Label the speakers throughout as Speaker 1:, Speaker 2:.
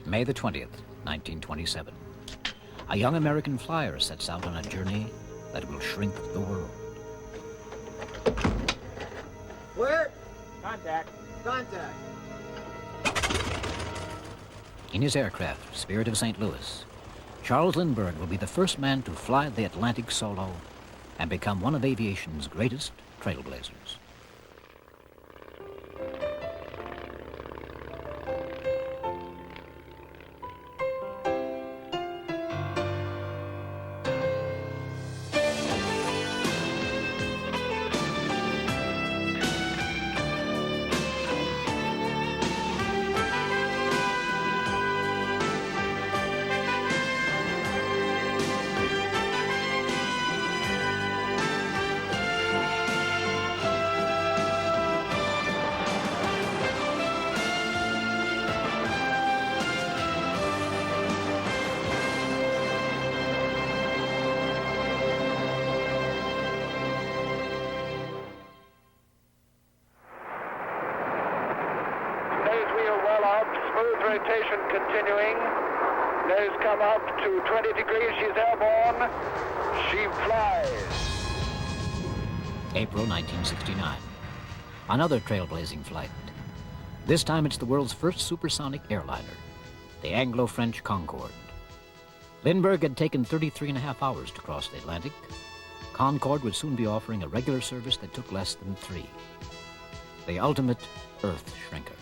Speaker 1: May the 20th, 1927. A young American flyer sets out on a journey that will shrink the world.
Speaker 2: Where?
Speaker 3: Contact.
Speaker 2: Contact.
Speaker 1: In his aircraft, Spirit of St. Louis, Charles Lindbergh will be the first man to fly the Atlantic solo and become one of aviation's greatest trailblazers.
Speaker 4: Smooth rotation continuing. Nose come up to 20 degrees. She's airborne. She flies.
Speaker 1: April 1969. Another trailblazing flight. This time it's the world's first supersonic airliner, the Anglo-French Concorde. Lindbergh had taken 33.5 hours to cross the Atlantic. Concorde would soon be offering a regular service that took less than 3. The ultimate Earth shrinker.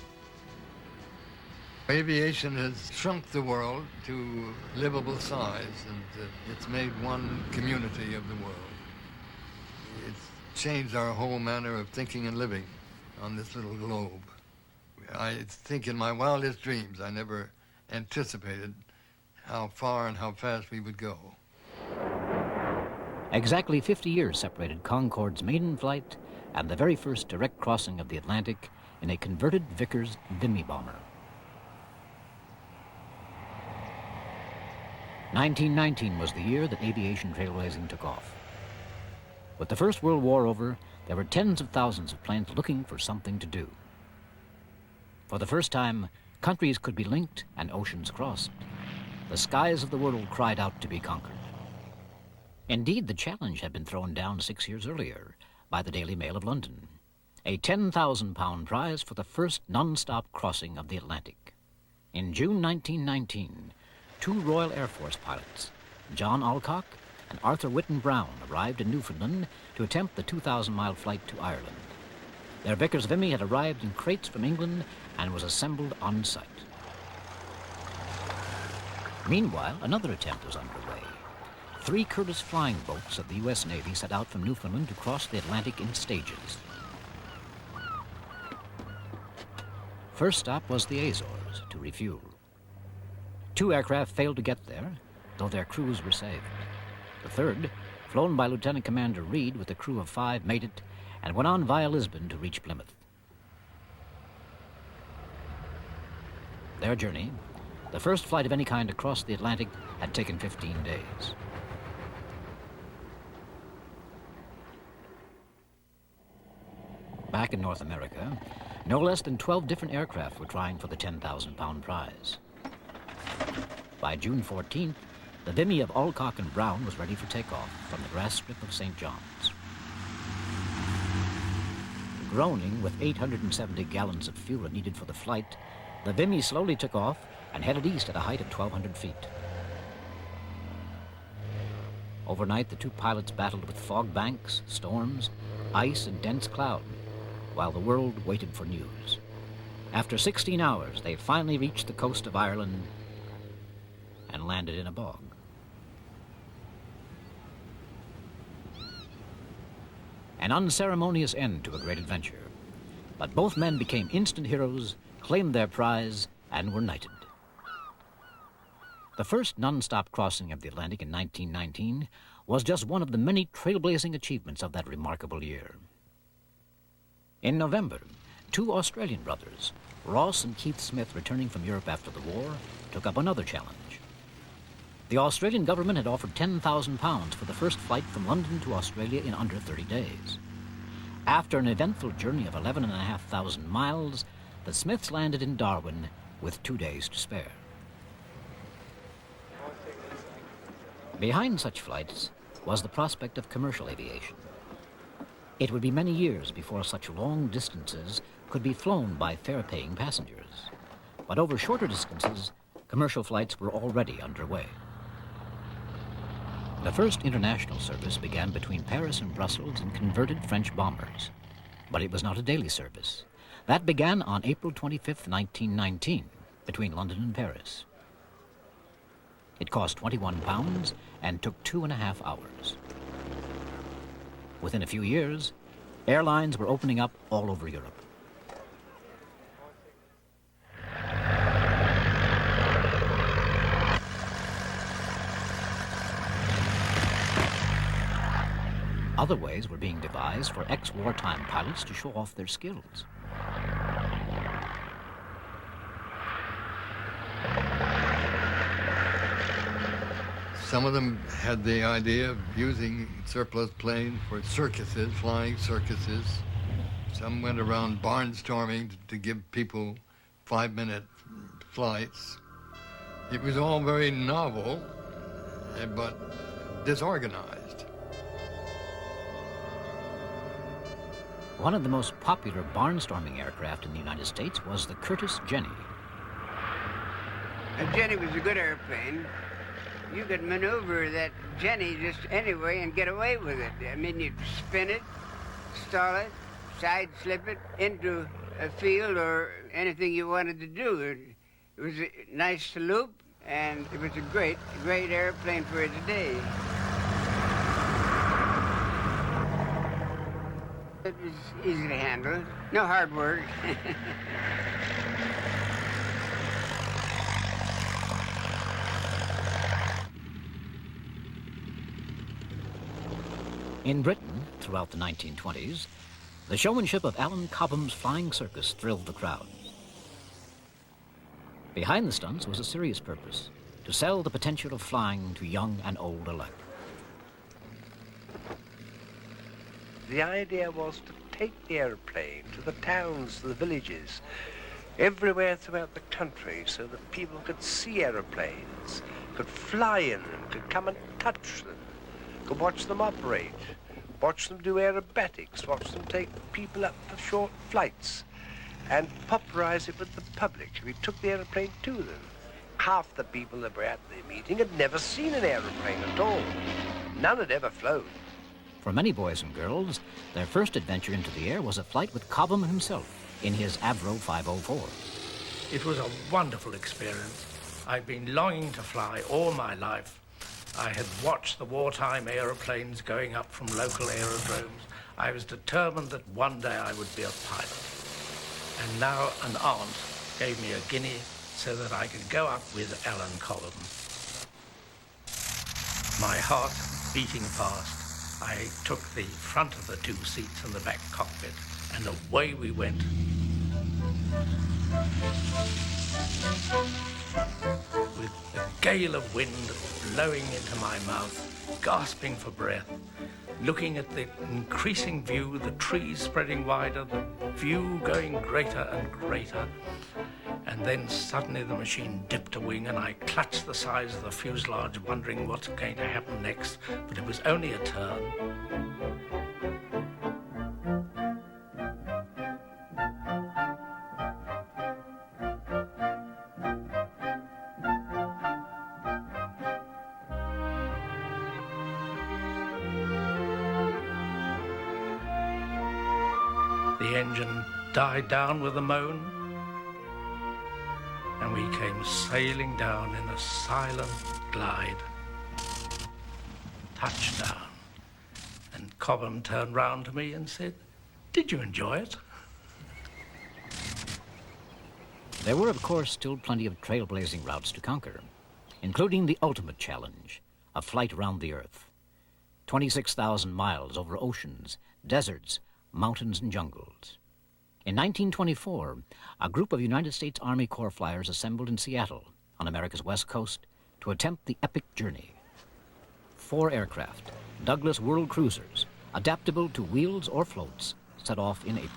Speaker 5: Aviation has shrunk the world to livable size, and it's made one community of the world. It's changed our whole manner of thinking and living on this little globe. I think in my wildest dreams, I never anticipated how far and how fast we would go.
Speaker 1: Exactly 50 years separated Concorde's maiden flight and the very first direct crossing of the Atlantic in a converted Vickers Vimy bomber. 1919 was the year that aviation trailblazing took off. With the First World War over, there were tens of thousands of planes looking for something to do. For the first time, countries could be linked and oceans crossed. The skies of the world cried out to be conquered. Indeed, the challenge had been thrown down 6 years earlier by the Daily Mail of London, a 10,000-pound prize for the first non-stop crossing of the Atlantic. In June 1919, 2 Royal Air Force pilots, John Alcock and Arthur Whitten Brown, arrived in Newfoundland to attempt the 2,000-mile flight to Ireland. Their Vickers Vimy had arrived in crates from England and was assembled on site. Meanwhile, another attempt was underway. 3 Curtiss flying boats of the U.S. Navy set out from Newfoundland to cross the Atlantic in stages. First stop was the Azores to refuel. 2 aircraft failed to get there, though their crews were saved. The third, flown by Lieutenant Commander Reed with a crew of 5, made it and went on via Lisbon to reach Plymouth. Their journey, the first flight of any kind across the Atlantic, had taken 15 days. Back in North America, no less than 12 different aircraft were trying for the 10,000-pound prize. By June 14th, the Vimy of Alcock and Brown was ready for takeoff from the grass strip of St. John's. Groaning with 870 gallons of fuel needed for the flight, the Vimy slowly took off and headed east at a height of 1,200 feet. Overnight, the 2 pilots battled with fog banks, storms, ice, and dense cloud, while the world waited for news. After 16 hours, they finally reached the coast of Ireland and landed in a bog. An unceremonious end to a great adventure. But both men became instant heroes, claimed their prize, and were knighted. The first non-stop crossing of the Atlantic in 1919 was just one of the many trailblazing achievements of that remarkable year. In November, 2 Australian brothers, Ross and Keith Smith, returning from Europe after the war, took up another challenge. The Australian government had offered £10,000 for the first flight from London to Australia in under 30 days. After an eventful journey of 11,500 miles, the Smiths landed in Darwin with 2 days to spare. Behind such flights was the prospect of commercial aviation. It would be many years before such long distances could be flown by fare-paying passengers. But over shorter distances, commercial flights were already underway. The first international service began between Paris and Brussels in converted French bombers. But it was not a daily service. That began on April 25, 1919, between London and Paris. It cost £21 and took 2.5 hours. Within a few years, airlines were opening up all over Europe. Other ways were being devised for ex-wartime pilots to show off their skills.
Speaker 5: Some of them had the idea of using surplus planes for circuses, flying circuses. Some went around barnstorming to give people 5-minute flights. It was all very novel, but disorganized.
Speaker 1: One of the most popular barnstorming aircraft in the United States was the Curtiss Jenny.
Speaker 3: A Jenny was a good airplane. You could maneuver that Jenny just anyway and get away with it. I mean, you'd spin it, stall it, side slip it into a field or anything you wanted to do. It was nice to loop, and it was a great airplane for its day. It was easy to handle. No hard work.
Speaker 1: In Britain, throughout the 1920s, the showmanship of Alan Cobham's flying circus thrilled the crowd. Behind the stunts was a serious purpose: to sell the potential of flying to young and old alike.
Speaker 6: The idea was to take the airplane to the towns, to the villages, everywhere throughout the country, so that people could see airplanes, could fly in them, could come and touch them, could watch them operate, watch them do aerobatics, watch them take people up for short flights, and popularize it with the public. We took the airplane to them. Half the people that were at the meeting had never seen an airplane at all. None had ever flown.
Speaker 1: For many boys and girls, their first adventure into the air was a flight with Cobham himself in his Avro 504.
Speaker 7: It was a wonderful experience. I'd been longing to fly all my life. I had watched the wartime aeroplanes going up from local aerodromes. I was determined that one day I would be a pilot. And now an aunt gave me a guinea so that I could go up with Alan Cobham. My heart beating fast, I took the front of the 2 seats in the back cockpit, and away we went. With a gale of wind blowing into my mouth, gasping for breath, looking at the increasing view, the trees spreading wider, the view going greater and greater. And then suddenly the machine dipped a wing and I clutched the sides of the fuselage, wondering what's going to happen next, but it was only a turn. The engine died down with a moan, and we came sailing down in a silent glide. Touchdown. And Cobham turned round to me and said, "Did you enjoy it?"
Speaker 1: There were, of course, still plenty of trailblazing routes to conquer, including the ultimate challenge, a flight around the Earth. 26,000 miles over oceans, deserts, mountains, and jungles. In 1924, a group of United States Army Corps flyers assembled in Seattle, on America's west coast, to attempt the epic journey. 4 aircraft, Douglas World Cruisers, adaptable to wheels or floats, set off in April.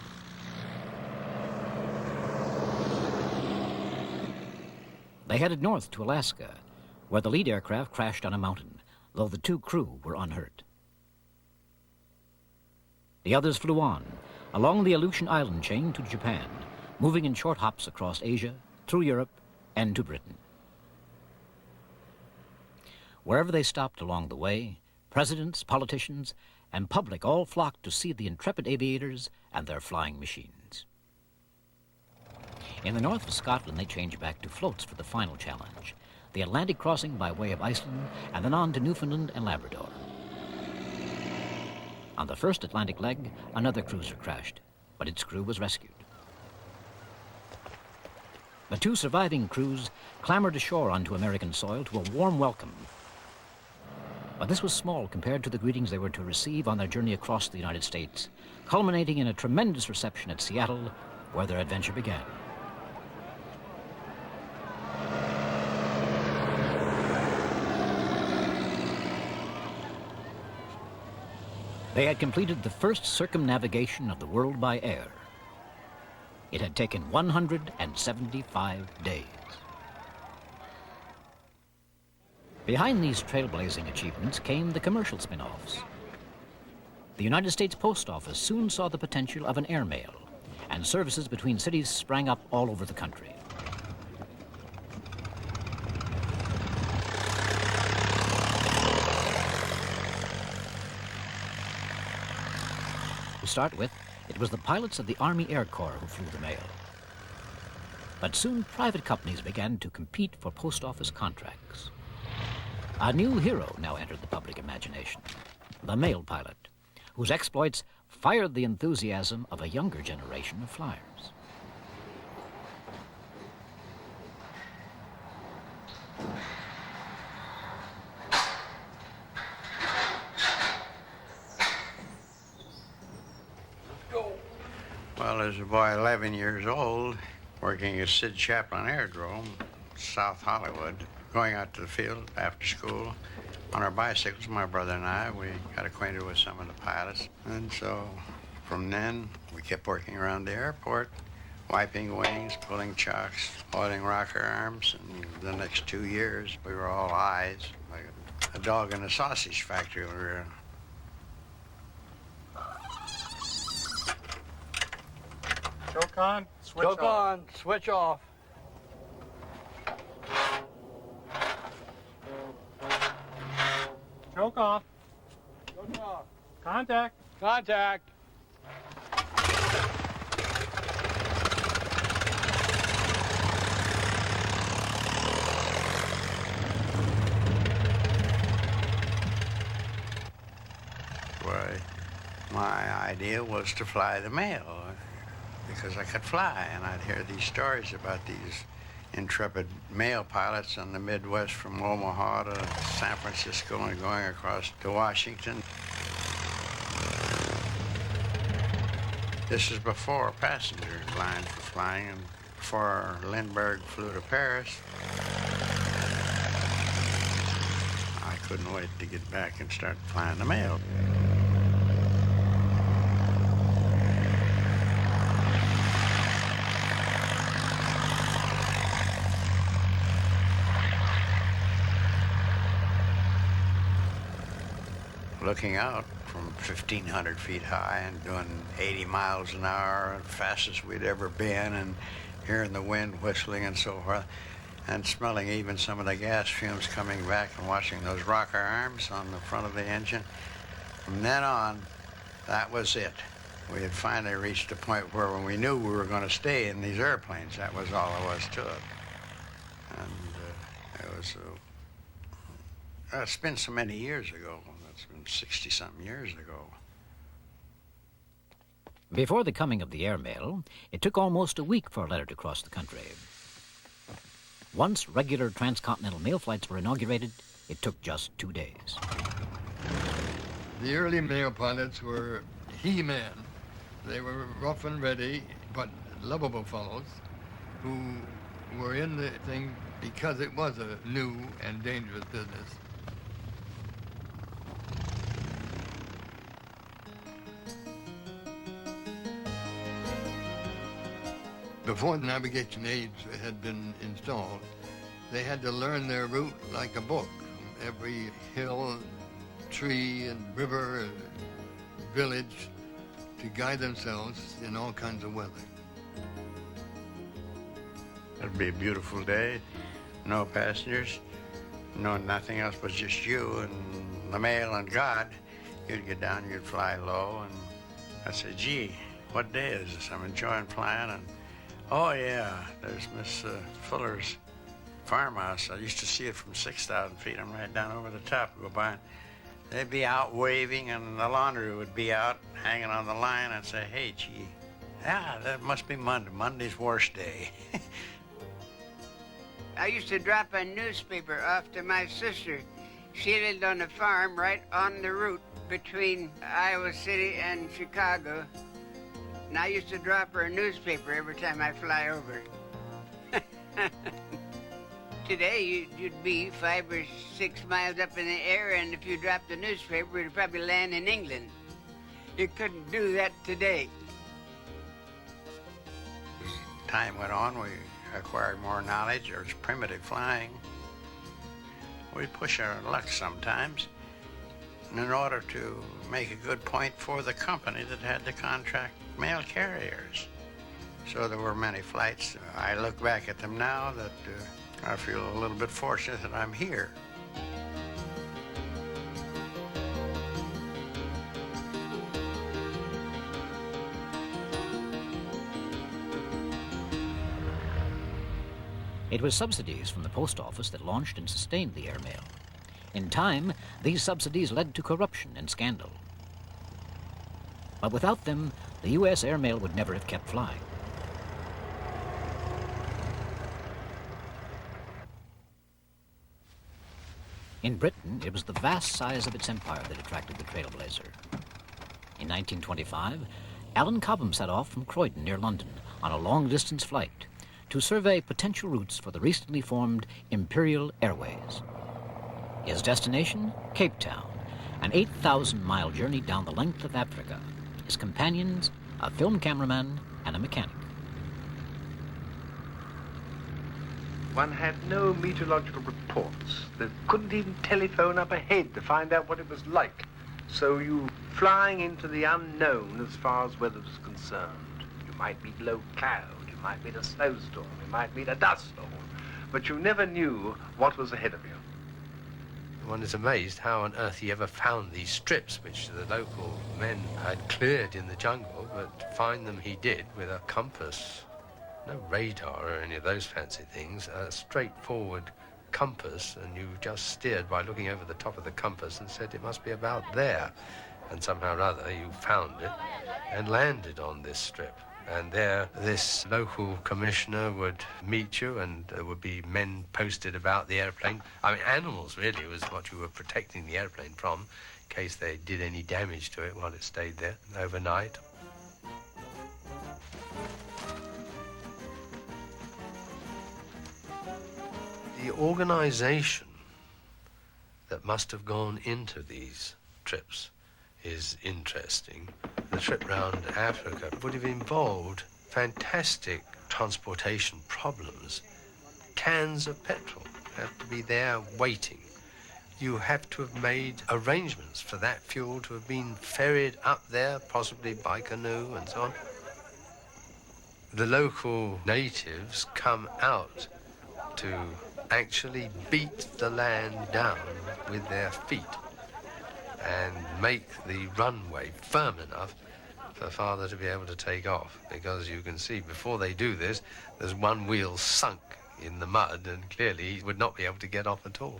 Speaker 1: They headed north to Alaska, where the lead aircraft crashed on a mountain, though the 2 crew were unhurt. The others flew on, along the Aleutian Island chain to Japan, moving in short hops across Asia, through Europe, and to Britain. Wherever they stopped along the way, presidents, politicians, and public all flocked to see the intrepid aviators and their flying machines. In the north of Scotland, they changed back to floats for the final challenge, the Atlantic crossing by way of Iceland, and then on to Newfoundland and Labrador. On the first Atlantic leg, another cruiser crashed, but its crew was rescued. The 2 surviving crews clambered ashore onto American soil to a warm welcome. But this was small compared to the greetings they were to receive on their journey across the United States, culminating in a tremendous reception at Seattle, where their adventure began. They had completed the first circumnavigation of the world by air. It had taken 175 days. Behind these trailblazing achievements came the commercial spin-offs. The United States Post Office soon saw the potential of an airmail, and services between cities sprang up all over the country. To start with, it was the pilots of the Army Air Corps who flew the mail. But soon private companies began to compete for post office contracts. A new hero now entered the public imagination, the mail pilot, whose exploits fired the enthusiasm of a younger generation of flyers.
Speaker 8: Well, as a boy 11 years old, working at Sid Chaplin Aerodrome, South Hollywood, going out to the field after school on our bicycles, my brother and I, we got acquainted with some of the pilots. And so from then, we kept working around the airport, wiping wings, pulling chocks, oiling rocker arms. And the next 2 years, we were all eyes, like a dog in a sausage factory. We were
Speaker 2: Choke on, switch
Speaker 9: Choke
Speaker 2: off.
Speaker 9: on, switch off.
Speaker 2: Choke off.
Speaker 9: Choke off.
Speaker 2: Contact.
Speaker 9: Contact.
Speaker 8: Why, my idea was to fly the mail because I could fly, and I'd hear these stories about these intrepid mail pilots in the Midwest from Omaha to San Francisco and going across to Washington. This is before passenger lines were flying and before Lindbergh flew to Paris. I couldn't wait to get back and start flying the mail. Looking out from 1,500 feet high and doing 80 miles an hour, the fastest we'd ever been, and hearing the wind whistling and so forth, and smelling even some of the gas fumes coming back and watching those rocker arms on the front of the engine. From then on, that was it. We had finally reached a point where when we knew we were going to stay in these airplanes, that was all there was to it. And it was, it's been so many years ago. It's been 60-something years ago.
Speaker 1: Before the coming of the airmail, it took almost a week for a letter to cross the country. Once regular transcontinental mail flights were inaugurated, it took just 2 days.
Speaker 5: The early mail pilots were he-men. They were rough and ready, but lovable fellows who were in the thing because it was a new and dangerous business. Before the navigation aids had been installed, they had to learn their route like a book. every hill, tree, and river, and village to guide themselves in all kinds of weather.
Speaker 8: It'd be a beautiful day, no passengers, no nothing else but just you and the mail and God. You'd get down, you'd fly low, and I'd say, gee, what day is this? I'm enjoying flying, and oh yeah, there's Miss Fuller's farmhouse. I used to see it from 6,000 feet. I'm right down over the top, go by, and they'd be out waving, and the laundry would be out hanging on the line. I'd say, hey, gee, yeah, that must be Monday. Monday's worst day.
Speaker 3: I used to drop a newspaper off to my sister. She lived on a farm right on the route between Iowa City and Chicago. And I used to drop her a newspaper every time I fly over. Today, you'd be 5 or 6 miles up in the air, and if you dropped the newspaper, it'd probably land in England. You couldn't do that today.
Speaker 8: As time went on, we acquired more knowledge. There was primitive flying. We push our luck sometimes in order to make a good point for the company that had to contract mail carriers. So there were many flights. I look back at them now that I feel a little bit fortunate that I'm here.
Speaker 1: It was subsidies from the post office that launched and sustained the airmail. In time, these subsidies led to corruption and scandal. But without them, the U.S. airmail would never have kept flying. In Britain, it was the vast size of its empire that attracted the Trailblazer. In 1925, Alan Cobham set off from Croydon near London on a long-distance flight to survey potential routes for the recently formed Imperial Airways. His destination, Cape Town, an 8,000-mile journey down the length of Africa. His companions, a film cameraman and a mechanic.
Speaker 6: One had no meteorological reports. They couldn't even telephone up ahead to find out what it was like. So you flying into the unknown as far as weather was concerned. You might meet low cloud, you might meet a snowstorm, you might meet a dust storm, but you never knew what was ahead of you.
Speaker 10: One is amazed how on earth he ever found these strips, which the local men had cleared in the jungle, but find them he did with a compass. No radar or any of those fancy things, a straightforward compass, and you just steered by looking over the top of the compass and said it must be about there. And somehow or other you found it and landed on this strip. And there, this local commissioner would meet you, and there would be men posted about the airplane. I mean, animals really was what you were protecting the airplane from, in case they did any damage to it while it stayed there overnight. The organization that must have gone into these trips is interesting. The trip round Africa would have involved fantastic transportation problems. Cans of petrol have to be there waiting. You have to have made arrangements for that fuel to have been ferried up there, possibly by canoe and so on. The local natives come out to actually beat the land down with their feet and make the runway firm enough for father to be able to take off, because you can see before they do this, there's one wheel sunk in the mud, and clearly he would not be able to get off at all.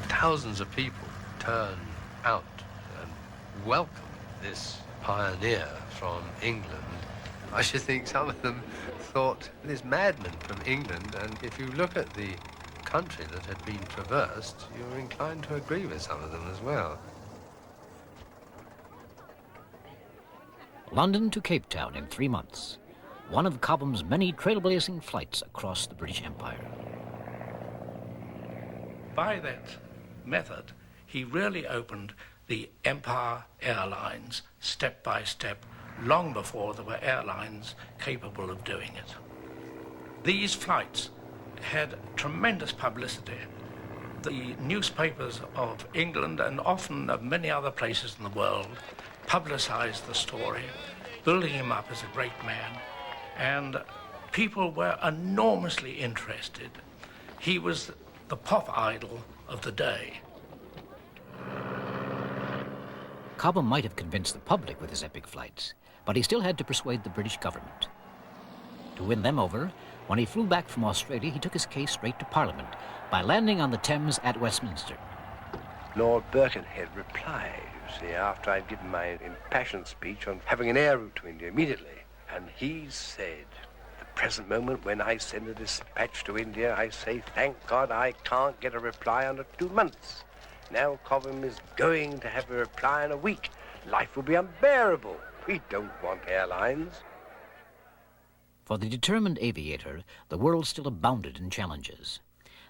Speaker 10: Thousands of people turn out and welcome this pioneer from England. I should think some of them thought, this madman from England, and if you look at the country that had been traversed, you're inclined to agree with some of them as well.
Speaker 1: London to Cape Town in 3 months. One of Cobham's many trailblazing flights across the British Empire.
Speaker 7: By that method, he really opened the Empire Airlines step by step, long before there were airlines capable of doing it. These flights had tremendous publicity. The newspapers of England and often of many other places in the world publicized the story, building him up as a great man, and people were enormously interested. He was the pop idol of the day.
Speaker 1: Cobham might have convinced the public with his epic flights, but he still had to persuade the British government. To win them over, when he flew back from Australia, he took his case straight to Parliament by landing on the Thames at Westminster.
Speaker 6: Lord Birkenhead replied, you see, after I'd given my impassioned speech on having an air route to India immediately. And he said, the present moment when I send a dispatch to India, I say, thank God I can't get a reply under 2 months. Now Cobham is going to have a reply in a week. Life will be unbearable. We don't want airlines.
Speaker 1: For the determined aviator, the world still abounded in challenges.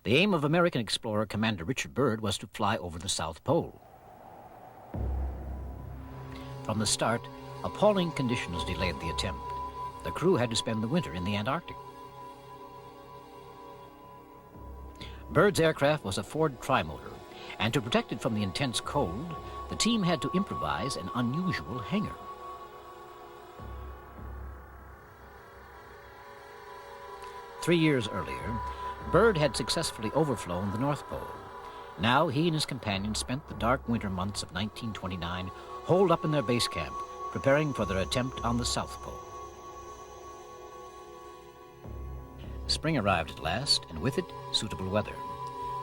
Speaker 1: The aim of American explorer Commander Richard Byrd was to fly over the South Pole. From the start, appalling conditions delayed the attempt. The crew had to spend the winter in the Antarctic. Byrd's aircraft was a Ford trimotor, and to protect it from the intense cold, the team had to improvise an unusual hangar. Three years earlier, Byrd had successfully overflown the North Pole. Now he and his companions spent the dark winter months of 1929 holed up in their base camp, preparing for their attempt on the South Pole. Spring arrived at last, and with it, suitable weather.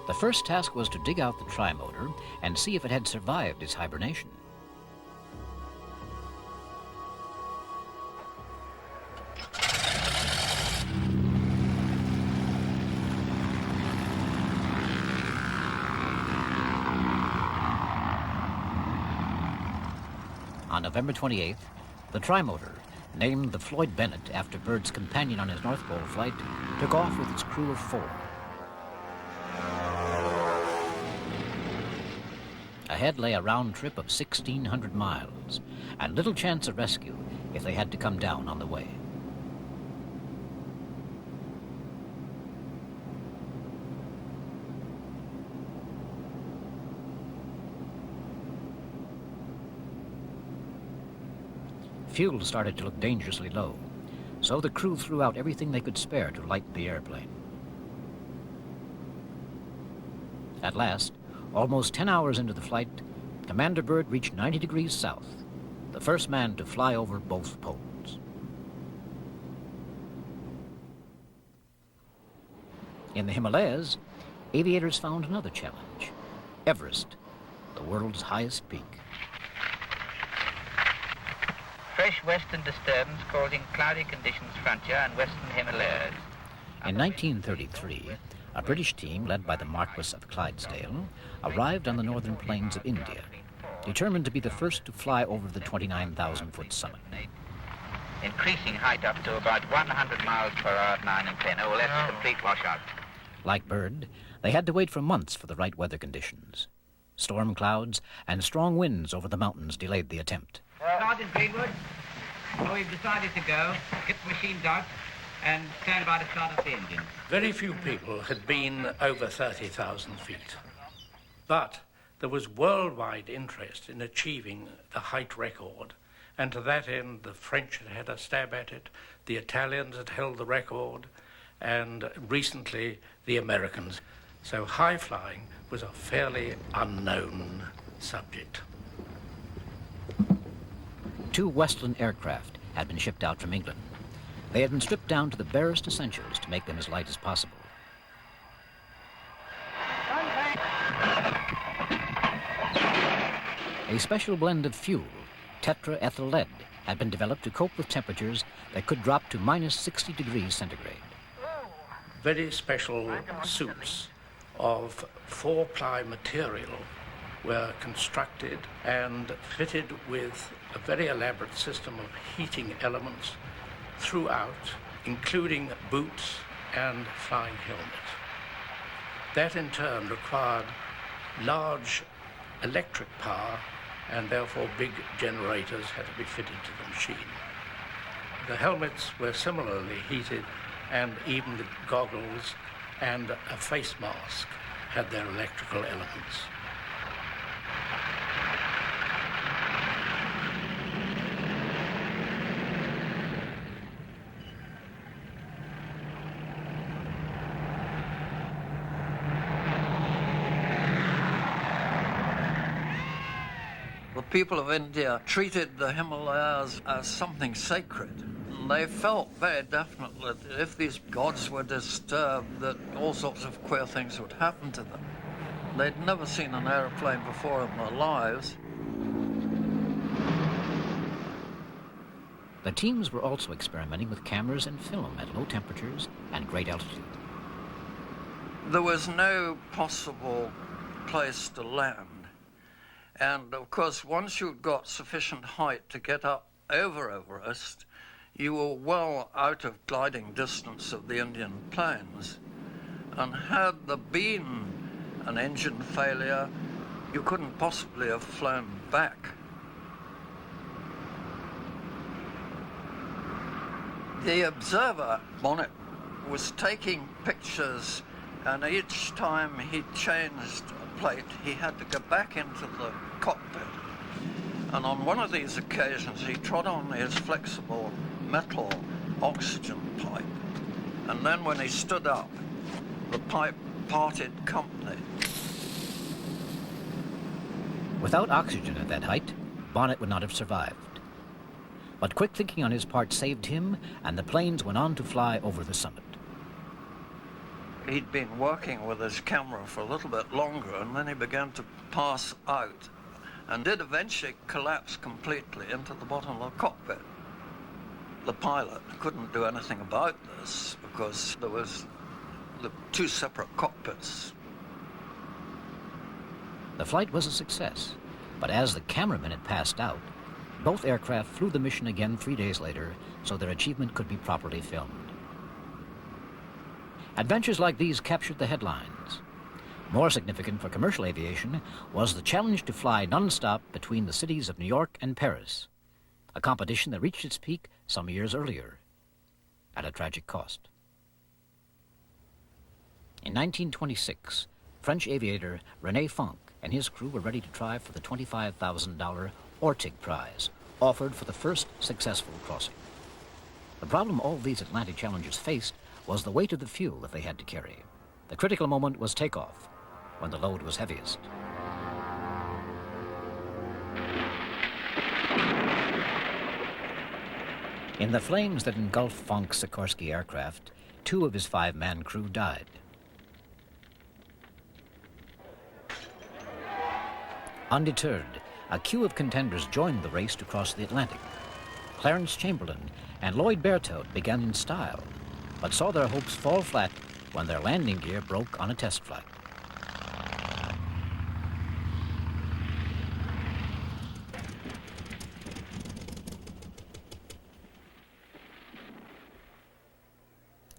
Speaker 1: The first task was to dig out the trimotor and see if it had survived its hibernation. On November 28th, the trimotor, named the Floyd Bennett after Byrd's companion on his North Pole flight, took off with its crew of 4. Ahead lay a round trip of 1,600 miles, and little chance of rescue if they had to come down on the way. Fuel started to look dangerously low, so the crew threw out everything they could spare to light the airplane. At last, almost 10 hours into the flight, Commander Byrd reached 90 degrees south, the first man to fly over both poles. In the Himalayas, aviators found another challenge: Everest, the world's highest peak.
Speaker 11: Fresh western disturbance causing cloudy conditions frontier and western Himalayas.
Speaker 1: In 1933, a British team led by the Marquis of Clydesdale arrived on the northern plains of India, determined to be the first to fly over the 29,000-foot summit.
Speaker 11: Increasing height up to about 100 miles per hour at 9 and 10. Oh, well, that's a complete washout.
Speaker 1: Like Byrd, they had to wait for months for the right weather conditions. Storm clouds and strong winds over the mountains delayed the attempt.
Speaker 11: Sergeant Greenwood, so we've decided to go, get the machines out, and stand by to start up the engine.
Speaker 7: Very few people had been over 30,000 feet. But there was worldwide interest in achieving the height record. And to that end, the French had had a stab at it, the Italians had held the record, and recently the Americans. So high flying was a fairly unknown subject.
Speaker 1: 2 Westland aircraft had been shipped out from England. They had been stripped down to the barest essentials to make them as light as possible. A special blend of fuel, tetraethyl lead, had been developed to cope with temperatures that could drop to minus 60 degrees centigrade.
Speaker 7: Very special suits of 4-ply material were constructed and fitted with a very elaborate system of heating elements throughout, including boots and flying helmet. That in turn required large electric power and therefore big generators had to be fitted to the machine. The helmets were similarly heated, and even the goggles and a face mask had their electrical elements.
Speaker 12: The people of India treated the Himalayas as something sacred. They felt very definitely that if these gods were disturbed, that all sorts of queer things would happen to them. They'd never seen an aeroplane before in their lives.
Speaker 1: The teams were also experimenting with cameras and film at low temperatures and great altitude.
Speaker 12: There was no possible place to land. And of course, once you'd got sufficient height to get up over Everest, you were well out of gliding distance of the Indian plains. And had there been an engine failure, you couldn't possibly have flown back. The observer on it was taking pictures, and each time he changed a plate, he had to go back into the cockpit. And on one of these occasions, he trod on his flexible metal oxygen pipe. And then when he stood up, the pipe parted company.
Speaker 1: Without oxygen at that height, Bonnet would not have survived. But quick thinking on his part saved him, and the planes went on to fly over the summit.
Speaker 12: He'd been working with his camera for a little bit longer, and then he began to pass out and did eventually collapse completely into the bottom of the cockpit. The pilot couldn't do anything about this because there was the two separate cockpits.
Speaker 1: The flight was a success, but as the cameramen had passed out, both aircraft flew the mission again 3 days later so their achievement could be properly filmed. Adventures like these captured the headlines. More significant for commercial aviation was the challenge to fly non-stop between the cities of New York and Paris, a competition that reached its peak some years earlier at a tragic cost. In 1926, French aviator René Fonck and his crew were ready to try for the $25,000 Ortig Prize, offered for the first successful crossing. The problem all these Atlantic challengers faced was the weight of the fuel that they had to carry. The critical moment was takeoff, when the load was heaviest. In the flames that engulfed Fonck's Sikorsky aircraft, 2 of his 5-man crew died. Undeterred, a queue of contenders joined the race to cross the Atlantic. Clarence Chamberlain and Lloyd Berthoud began in style, but saw their hopes fall flat when their landing gear broke on a test flight.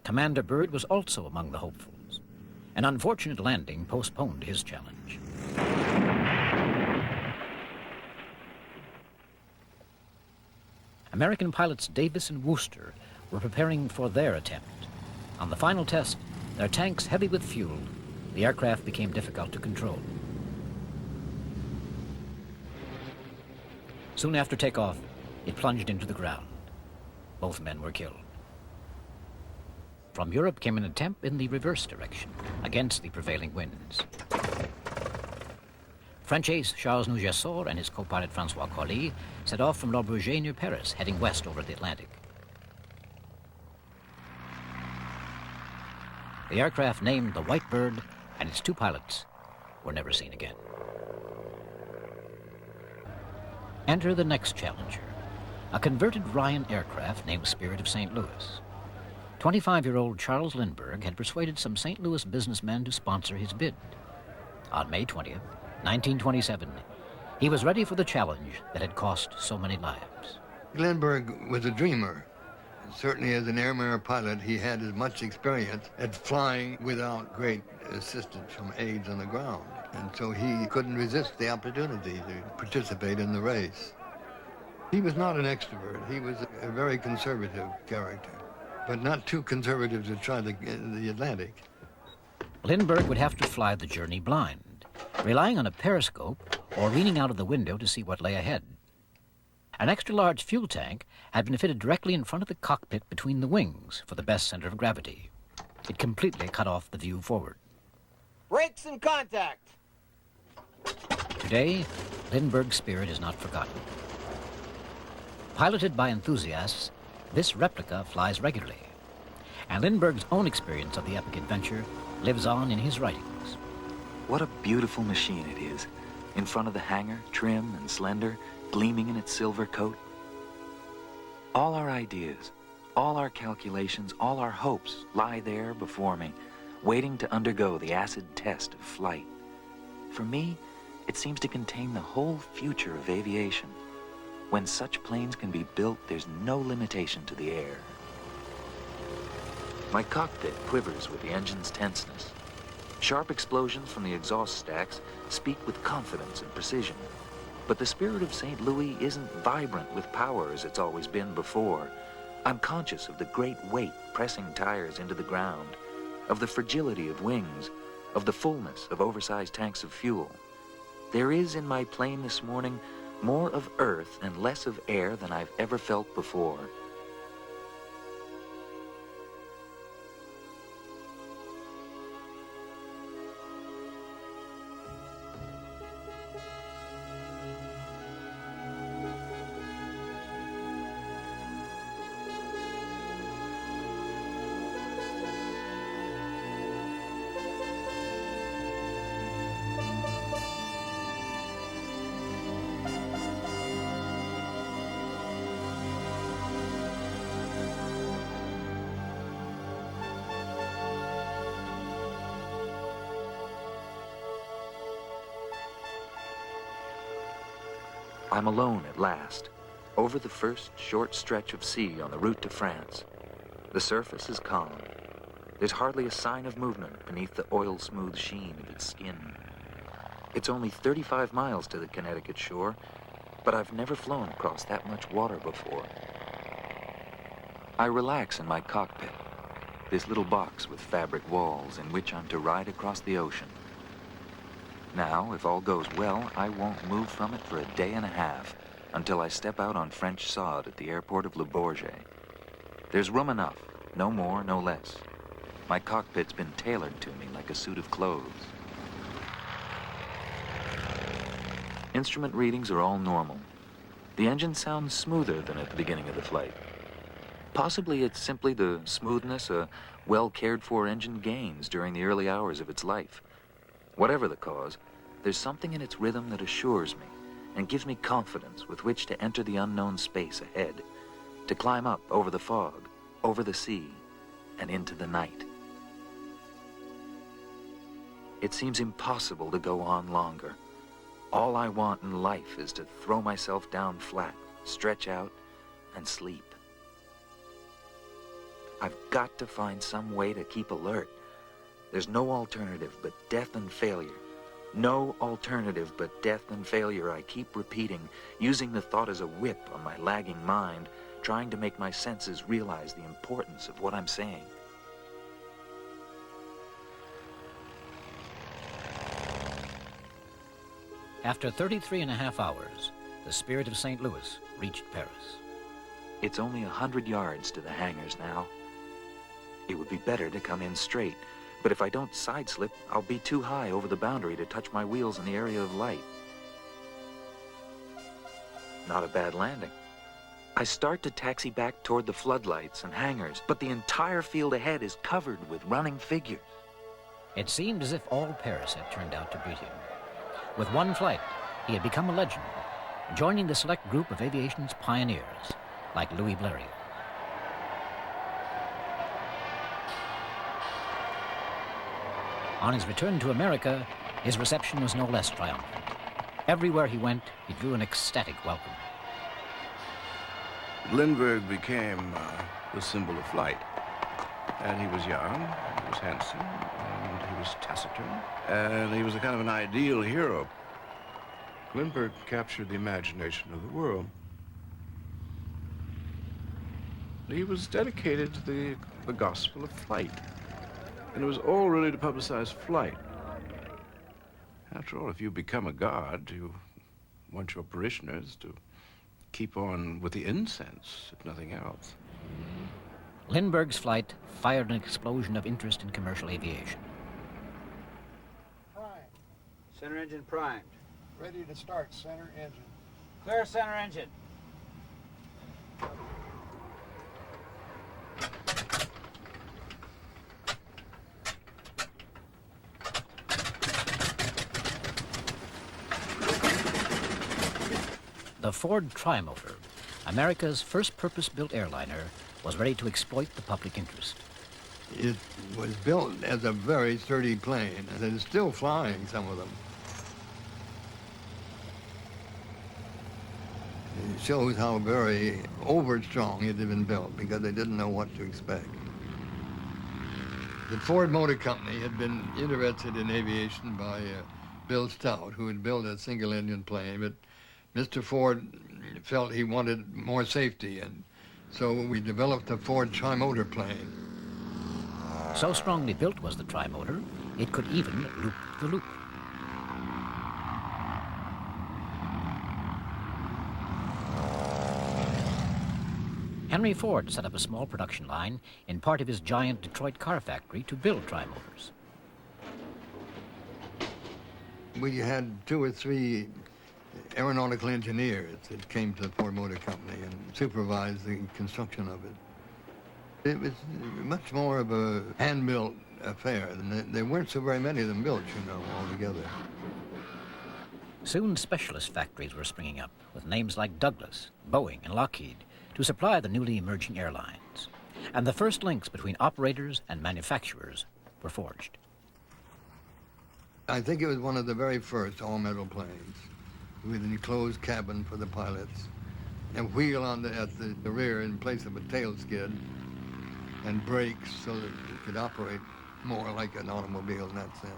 Speaker 1: Commander Byrd was also among the hopefuls. An unfortunate landing postponed his challenge. American pilots Davis and Wooster were preparing for their attempt. On the final test, their tanks heavy with fuel, the aircraft became difficult to control. Soon after takeoff, it plunged into the ground. Both men were killed. From Europe came an attempt in the reverse direction, against the prevailing winds. French ace Charles Nougessor and his co-pilot Francois Colly set off from Le Bourget near Paris, heading west over the Atlantic. The aircraft named the White Bird and its 2 pilots were never seen again. Enter the next challenger, a converted Ryan aircraft named Spirit of St. Louis. 25-year-old Charles Lindbergh had persuaded some St. Louis businessmen to sponsor his bid. On May 20th, 1927, he was ready for the challenge that had cost so many lives.
Speaker 5: Lindbergh was a dreamer. Certainly as an airman or pilot, he had as much experience at flying without great assistance from aides on the ground. And so he couldn't resist the opportunity to participate in the race. He was not an extrovert. He was a very conservative character, but not too conservative to try the Atlantic.
Speaker 1: Lindbergh would have to fly the journey blind, relying on a periscope or leaning out of the window to see what lay ahead. An extra-large fuel tank had been fitted directly in front of the cockpit between the wings for the best center of gravity. It completely cut off the view forward.
Speaker 9: Brakes in contact.
Speaker 1: Today, Lindbergh's spirit is not forgotten. Piloted by enthusiasts, this replica flies regularly, and Lindbergh's own experience of the epic adventure lives on in his writings.
Speaker 13: What a beautiful machine it is, in front of the hangar, trim and slender, gleaming in its silver coat. All our ideas, all our calculations, all our hopes lie there before me, waiting to undergo the acid test of flight. For me, it seems to contain the whole future of aviation. When such planes can be built, there's no limitation to the air. My cockpit quivers with the engine's tenseness. Sharp explosions from the exhaust stacks speak with confidence and precision. But the spirit of St. Louis isn't vibrant with power as it's always been before. I'm conscious of the great weight pressing tires into the ground, of the fragility of wings, of the fullness of oversized tanks of fuel. There is in my plane this morning more of earth and less of air than I've ever felt before. I'm alone at last, over the first short stretch of sea on the route to France. The surface is calm. There's hardly a sign of movement beneath the oil-smooth sheen of its skin. It's only 35 miles to the Connecticut shore, but I've never flown across that much water before. I relax in my cockpit, this little box with fabric walls in which I'm to ride across the ocean. Now, if all goes well, I won't move from it for a day and a half until I step out on French sod at the airport of Le Bourget. There's room enough, no more, no less. My cockpit's been tailored to me like a suit of clothes. Instrument readings are all normal. The engine sounds smoother than at the beginning of the flight. Possibly it's simply the smoothness a well-cared-for engine gains during the early hours of its life. Whatever the cause, there's something in its rhythm that assures me and gives me confidence with which to enter the unknown space ahead, to climb up over the fog, over the sea, and into the night. It seems impossible to go on longer. All I want in life is to throw myself down flat, stretch out, and sleep. I've got to find some way to keep alert. There's no alternative but death and failure. No alternative but death and failure, I keep repeating, using the thought as a whip on my lagging mind, trying to make my senses realize the importance of what I'm saying.
Speaker 1: After 33.5 hours, the Spirit of St. Louis reached Paris.
Speaker 13: It's only 100 yards to the hangars now. It would be better to come in straight, but if I don't side-slip, I'll be too high over the boundary to touch my wheels in the area of light. Not a bad landing. I start to taxi back toward the floodlights and hangars, but the entire field ahead is covered with running figures.
Speaker 1: It seemed as if all Paris had turned out to greet him. With one flight, he had become a legend, joining the select group of aviation's pioneers, like Louis Blériot. On his return to America, his reception was no less triumphant. Everywhere he went, he drew an ecstatic welcome.
Speaker 14: Lindbergh became the symbol of flight. And he was young, he was handsome, and he was taciturn, and he was a kind of an ideal hero. Lindbergh captured the imagination of the world. He was dedicated to the gospel of flight, and it was all really to publicize flight. After all, if you become a god, you want your parishioners to keep on with the incense, if nothing else.
Speaker 1: Lindbergh's flight fired an explosion of interest in commercial aviation.
Speaker 9: Prime. Center engine primed.
Speaker 15: Ready to start center engine.
Speaker 9: Clear center engine.
Speaker 1: The Ford Trimotor, America's first purpose-built airliner, was ready to exploit the public interest.
Speaker 5: It was built as a very sturdy plane, and it's still flying, some of them. It shows how very overstrong it had been built, because they didn't know what to expect. The Ford Motor Company had been interested in aviation by Bill Stout, who had built a single-engine plane, but Mr. Ford felt he wanted more safety, and so we developed the Ford Trimotor plane.
Speaker 1: So strongly built was the Trimotor, it could even loop the loop. Henry Ford set up a small production line in part of his giant Detroit car factory to build Trimotors.
Speaker 5: We had 2 or 3 aeronautical engineers that came to the Ford Motor Company and supervised the construction of it. It was much more of a hand-built affair. And there weren't so very many of them built, you know, altogether.
Speaker 1: Soon specialist factories were springing up with names like Douglas, Boeing, and Lockheed to supply the newly emerging airlines. And the first links between operators and manufacturers were forged.
Speaker 5: I think it was one of the very first all-metal planes with an enclosed cabin for the pilots, and wheel on at the rear in place of a tail skid, and brakes so that it could operate more like an automobile in that sense.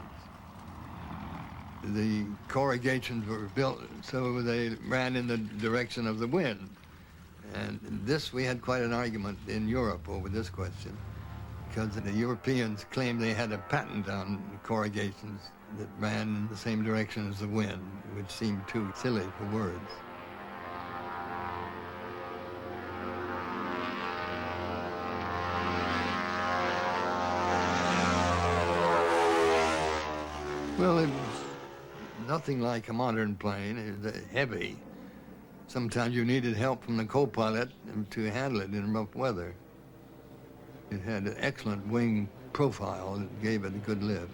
Speaker 5: The corrugations were built so they ran in the direction of the wind. And this, we had quite an argument in Europe over this question, because the Europeans claimed they had a patent on corrugations that ran in the same direction as the wind, which seemed too silly for words. Well, it was nothing like a modern plane. It was heavy. Sometimes you needed help from the co-pilot to handle it in rough weather. It had an excellent wing profile that gave it a good lift.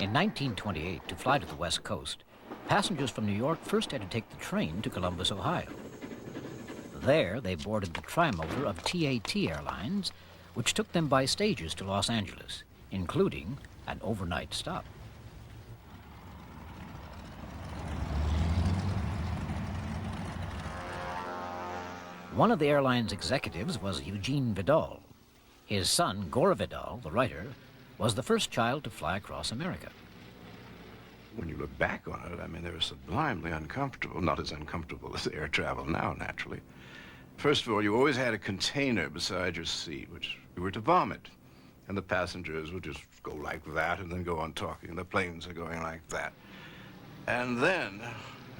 Speaker 1: In 1928, to fly to the West Coast, passengers from New York first had to take the train to Columbus, Ohio. There, they boarded the Trimotor of TAT Airlines, which took them by stages to Los Angeles, including an overnight stop. One of the airline's executives was Eugene Vidal. His son, Gore Vidal, the writer, was the first child to fly across America.
Speaker 14: When you look back on it, I mean, they were sublimely uncomfortable. Not as uncomfortable as air travel now, naturally. First of all, you always had a container beside your seat, which you were to vomit. And the passengers would just go like that and then go on talking. The planes are going like that. And then,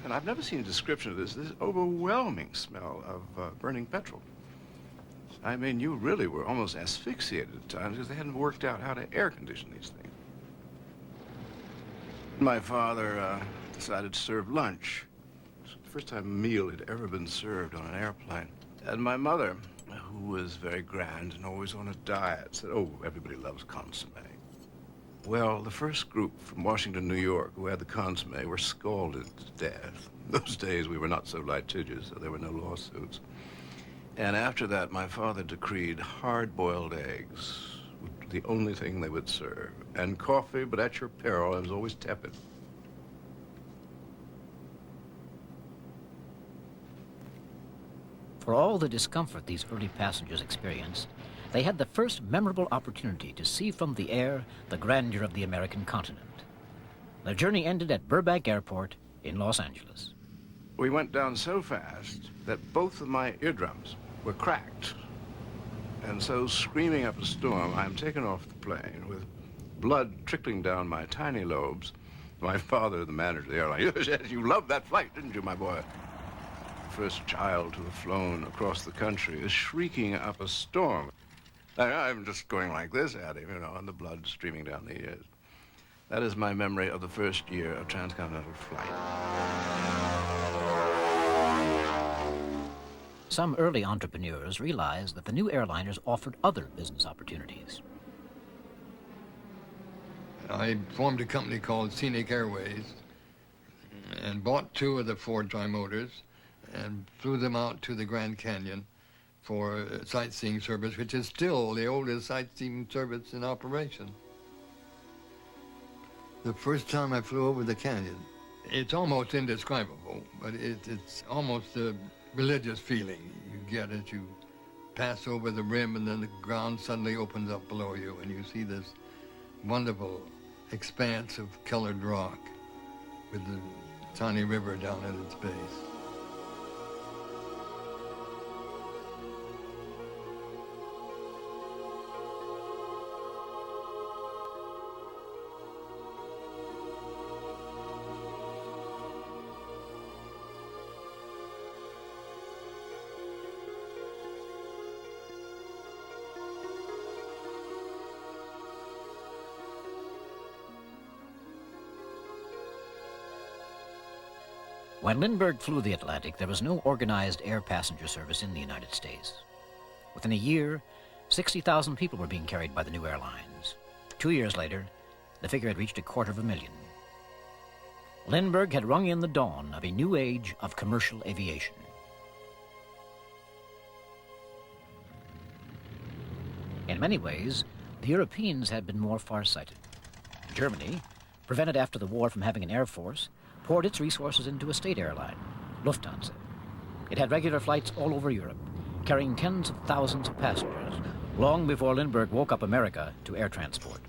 Speaker 14: and I've never seen a description of this overwhelming smell of burning petrol. I mean, you really were almost asphyxiated at times because they hadn't worked out how to air condition these things. My father decided to serve lunch. It was the first time a meal had ever been served on an airplane. And my mother, who was very grand and always on a diet, said, oh, everybody loves consomme. Well, the first group from Washington, New York, who had the consomme were scalded to death. In those days, we were not so litigious, so there were no lawsuits. And after that, my father decreed hard-boiled eggs, the only thing they would serve, and coffee, but at your peril, it was always tepid.
Speaker 1: For all the discomfort these early passengers experienced, they had the first memorable opportunity to see from the air the grandeur of the American continent. Their journey ended at Burbank Airport in Los Angeles.
Speaker 14: We went down so fast that both of my eardrums were cracked. And so, screaming up a storm, I'm taken off the plane with blood trickling down my tiny lobes. My father, the manager of the airline, yes, you loved that flight, didn't you, my boy? First child to have flown across the country is shrieking up a storm. I'm just going like this at him, you know, and the blood streaming down the ears. That is my memory of the first year of transcontinental flight.
Speaker 1: Some early entrepreneurs realized that the new airliners offered other business opportunities.
Speaker 5: I formed a company called Scenic Airways and bought 2 of the Ford Trimotors and flew them out to the Grand Canyon for a sightseeing service, which is still the oldest sightseeing service in operation. The first time I flew over the canyon, it's almost indescribable, but it's almost a religious feeling you get as you pass over the rim, and then the ground suddenly opens up below you and you see this wonderful expanse of colored rock with the tiny river down at its base.
Speaker 1: When Lindbergh flew the Atlantic, there was no organized air passenger service in the United States. Within a year, 60,000 people were being carried by the new airlines. 2 years later, the figure had reached 250,000. Lindbergh had rung in the dawn of a new age of commercial aviation. In many ways, the Europeans had been more farsighted. Germany, prevented after the war from having an air force, poured its resources into a state airline, Lufthansa. It had regular flights all over Europe, carrying tens of thousands of passengers, long before Lindbergh woke up America to air transport.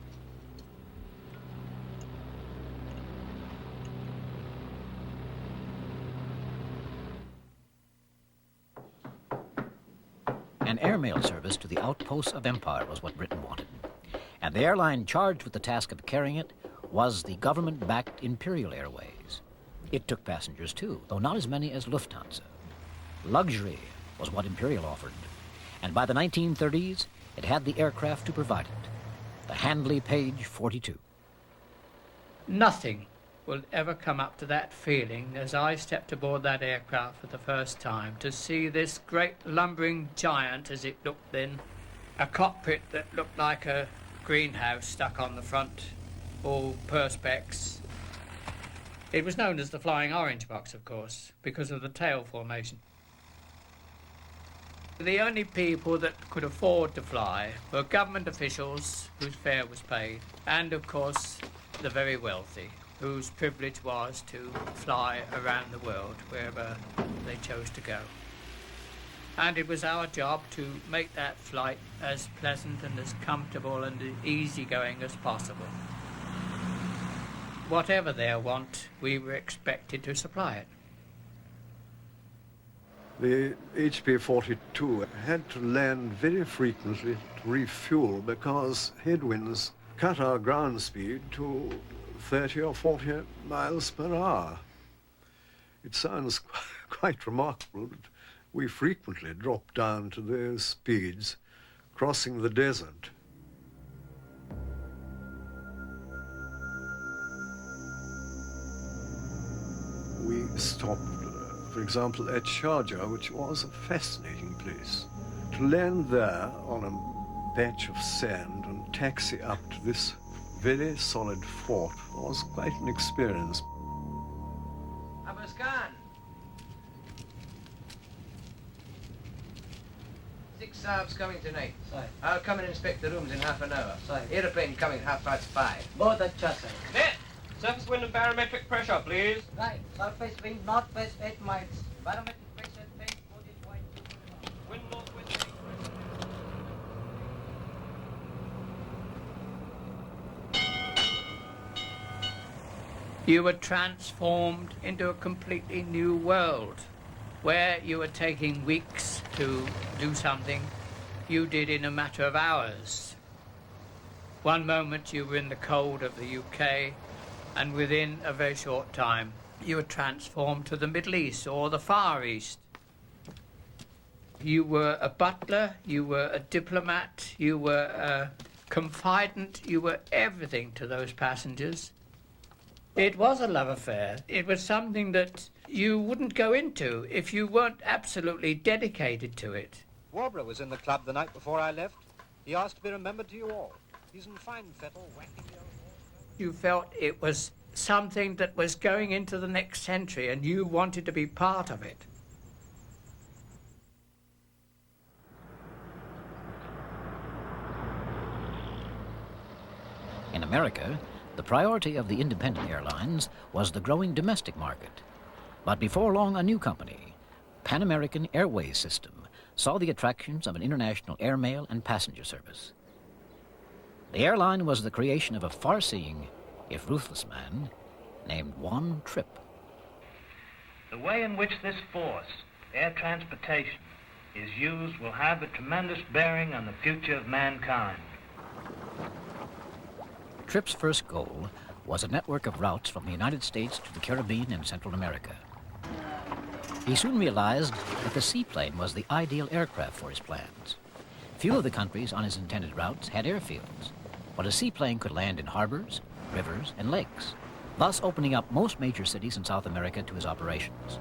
Speaker 1: An airmail service to the outposts of empire was what Britain wanted, and the airline charged with the task of carrying it was the government-backed Imperial Airways. It took passengers too, though not as many as Lufthansa. Luxury was what Imperial offered, and by the 1930s, it had the aircraft to provide it, the Handley Page 42.
Speaker 7: Nothing will ever come up to that feeling as I stepped aboard that aircraft for the first time, to see this great lumbering giant as it looked then, a cockpit that looked like a greenhouse stuck on the front, all perspex. It was known as the Flying Orange Box, of course, because of the tail formation. The only people that could afford to fly were government officials whose fare was paid, and of course the very wealthy, whose privilege was to fly around the world wherever they chose to go. And it was our job to make that flight as pleasant and as comfortable and easygoing as possible. Whatever their want, we were expected to supply it.
Speaker 15: The HP-42 had to land very frequently to refuel because headwinds cut our ground speed to 30 or 40 miles per hour. It sounds quite remarkable, but we frequently dropped down to those speeds, crossing the desert. We stopped, for example, at Sharjah, which was a fascinating place. To land there on a patch of sand and taxi up to this very solid fort was quite an experience.
Speaker 11: Abbas Khan. 6 Saabs coming tonight. Sorry. I'll come and inspect the rooms in half an hour. Sorry. Airplane coming 5:30.
Speaker 9: Both acha, sir.
Speaker 11: Net! Surface wind and barometric pressure, please.
Speaker 9: Right. Surface wind northwest 8 miles. Barometric pressure 10.2.
Speaker 7: You were transformed into a completely new world, where you were taking weeks to do something you did in a matter of hours. One moment you were in the cold of the UK, and within a very short time you were transformed to the Middle East or the Far East. You were a butler, you were a diplomat, you were a confidant, you were everything to those passengers. It was a love affair. It was something that you wouldn't go into if you weren't absolutely dedicated to it.
Speaker 16: Warborough was in the club the night before I left. He asked to be remembered to you all. He's in fine fettle, whacking the old...
Speaker 7: You felt it was something that was going into the next century and you wanted to be part of it.
Speaker 1: In America, the priority of the independent airlines was the growing domestic market. But before long, a new company, Pan American Airways System, saw the attractions of an international airmail and passenger service. The airline was the creation of a far-seeing, if ruthless man, named Vaughn Tripp.
Speaker 17: The way in which this force, air transportation, is used will have a tremendous bearing on the future of mankind.
Speaker 1: Tripp's first goal was a network of routes from the United States to the Caribbean and Central America. He soon realized that the seaplane was the ideal aircraft for his plans. Few of the countries on his intended routes had airfields, but a seaplane could land in harbors, rivers, and lakes, thus opening up most major cities in South America to his operations.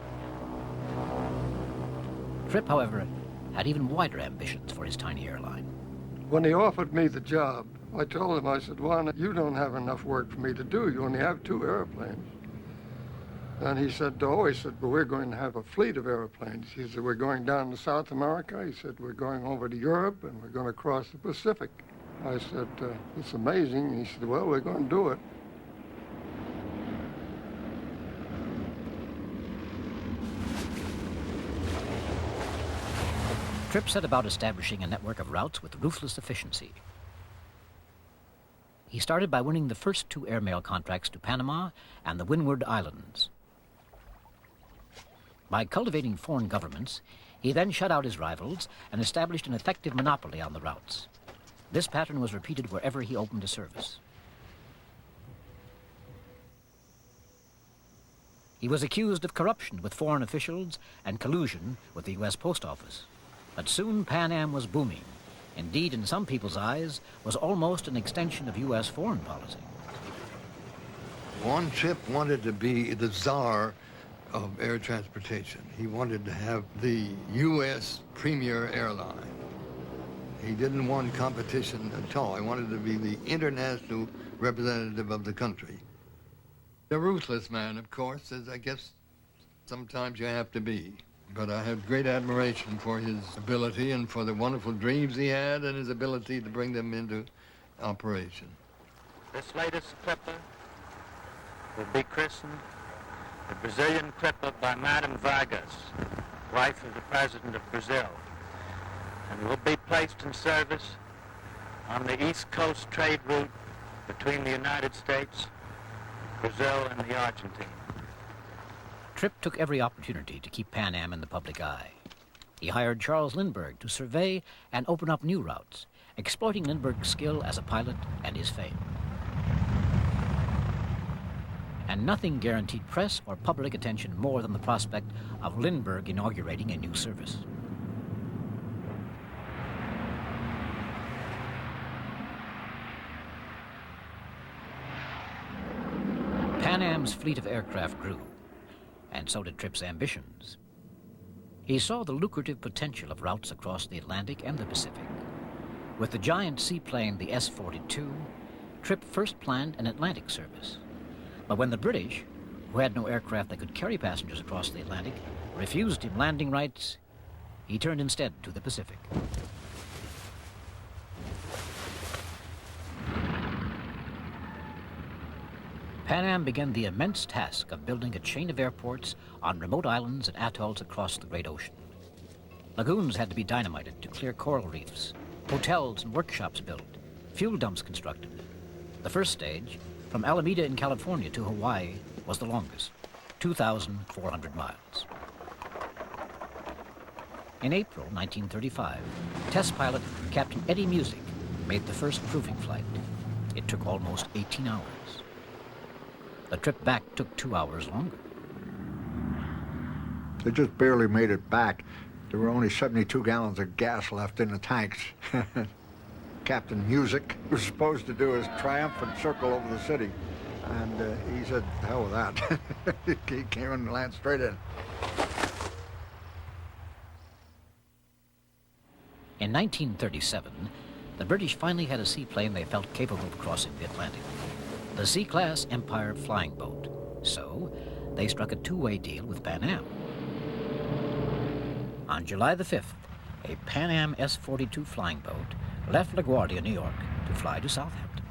Speaker 1: Tripp, however, had even wider ambitions for his tiny airline.
Speaker 5: When he offered me the job, I told him, I said, Vaughn, you don't have enough work for me to do. You only have 2 airplanes. And he said, oh, he said, but we're going to have a fleet of airplanes. He said, we're going down to South America. He said, we're going over to Europe, and we're going to cross the Pacific. I said, it's amazing. He said, well, we're going to do it.
Speaker 1: Tripp set about establishing a network of routes with ruthless efficiency. He started by winning the first 2 airmail contracts to Panama and the Windward Islands. By cultivating foreign governments, he then shut out his rivals and established an effective monopoly on the routes. This pattern was repeated wherever he opened a service. He was accused of corruption with foreign officials and collusion with the U.S. Post Office. But soon Pan Am was booming. Indeed, in some people's eyes, was almost an extension of U.S. foreign policy.
Speaker 5: Vaughn Tripp wanted to be the czar of air transportation. He wanted to have the U.S. premier airline. He didn't want competition at all. He wanted to be the international representative of the country. A ruthless man, of course, as I guess sometimes you have to be. But I had great admiration for his ability and for the wonderful dreams he had and his ability to bring them into operation.
Speaker 17: This latest clipper will be christened the Brazilian clipper by Madame Vargas, wife of the President of Brazil, and will be placed in service on the East Coast trade route between the United States, Brazil, and the Argentine.
Speaker 1: Tripp took every opportunity to keep Pan Am in the public eye. He hired Charles Lindbergh to survey and open up new routes, exploiting Lindbergh's skill as a pilot and his fame. And nothing guaranteed press or public attention more than the prospect of Lindbergh inaugurating a new service. Pan Am's fleet of aircraft grew, and so did Tripp's ambitions. He saw the lucrative potential of routes across the Atlantic and the Pacific. With the giant seaplane, the S-42, Tripp first planned an Atlantic service. But when the British, who had no aircraft that could carry passengers across the Atlantic, refused him landing rights, he turned instead to the Pacific. Pan Am began the immense task of building a chain of airports on remote islands and atolls across the great ocean. Lagoons had to be dynamited to clear coral reefs, hotels and workshops built, fuel dumps constructed. The first stage, from Alameda in California to Hawaii, was the longest, 2,400 miles. In April 1935, test pilot Captain Eddie Music made the first proving flight. It took almost 18 hours. The trip back took 2 hours longer.
Speaker 18: They just barely made it back. There were only 72 gallons of gas left in the tanks. Captain Music was supposed to do his triumphant circle over the city, and he said, "The hell with that." He came and landed straight in.
Speaker 1: In 1937, the British finally had a seaplane they felt capable of crossing the Atlantic, the C-class Empire flying boat. So they struck a two-way deal with Pan Am. On July the 5th, a Pan Am S-42 flying boat left LaGuardia, New York, to fly to Southampton.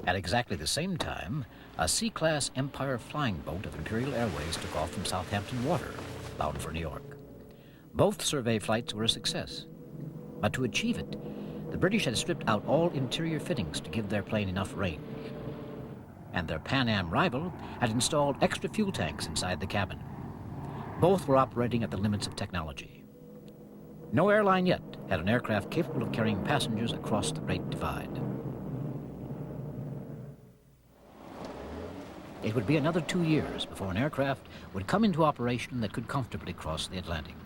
Speaker 1: At exactly the same time, a C-class Empire flying boat of Imperial Airways took off from Southampton Water, bound for New York. Both survey flights were a success, but to achieve it, the British had stripped out all interior fittings to give their plane enough range. And their Pan Am rival had installed extra fuel tanks inside the cabin. Both were operating at the limits of technology. No airline yet had an aircraft capable of carrying passengers across the Great Divide. It would be another 2 years before an aircraft would come into operation that could comfortably cross the Atlantic.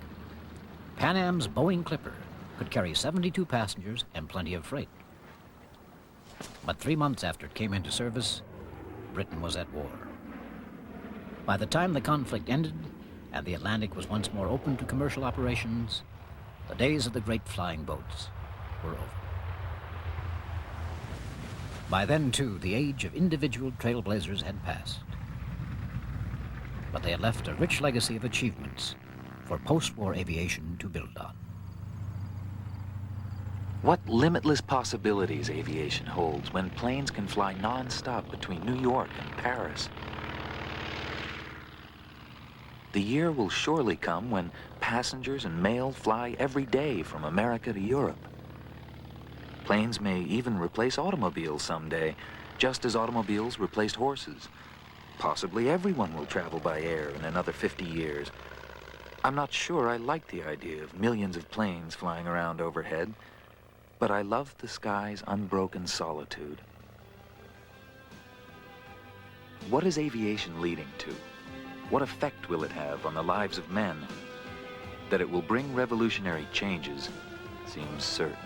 Speaker 1: Pan Am's Boeing Clipper could carry 72 passengers and plenty of freight. But 3 months after it came into service, Britain was at war. By the time the conflict ended and the Atlantic was once more open to commercial operations, the days of the great flying boats were over. By then, too, the age of individual trailblazers had passed. But they had left a rich legacy of achievements for post-war aviation to build on.
Speaker 13: What limitless possibilities aviation holds when planes can fly non-stop between New York and Paris. The year will surely come when passengers and mail fly every day from America to Europe. Planes may even replace automobiles someday, just as automobiles replaced horses. Possibly everyone will travel by air in another 50 years. I'm not sure I like the idea of millions of planes flying around overhead, but I love the sky's unbroken solitude. What is aviation leading to? What effect will it have on the lives of men? That it will bring revolutionary changes seems certain.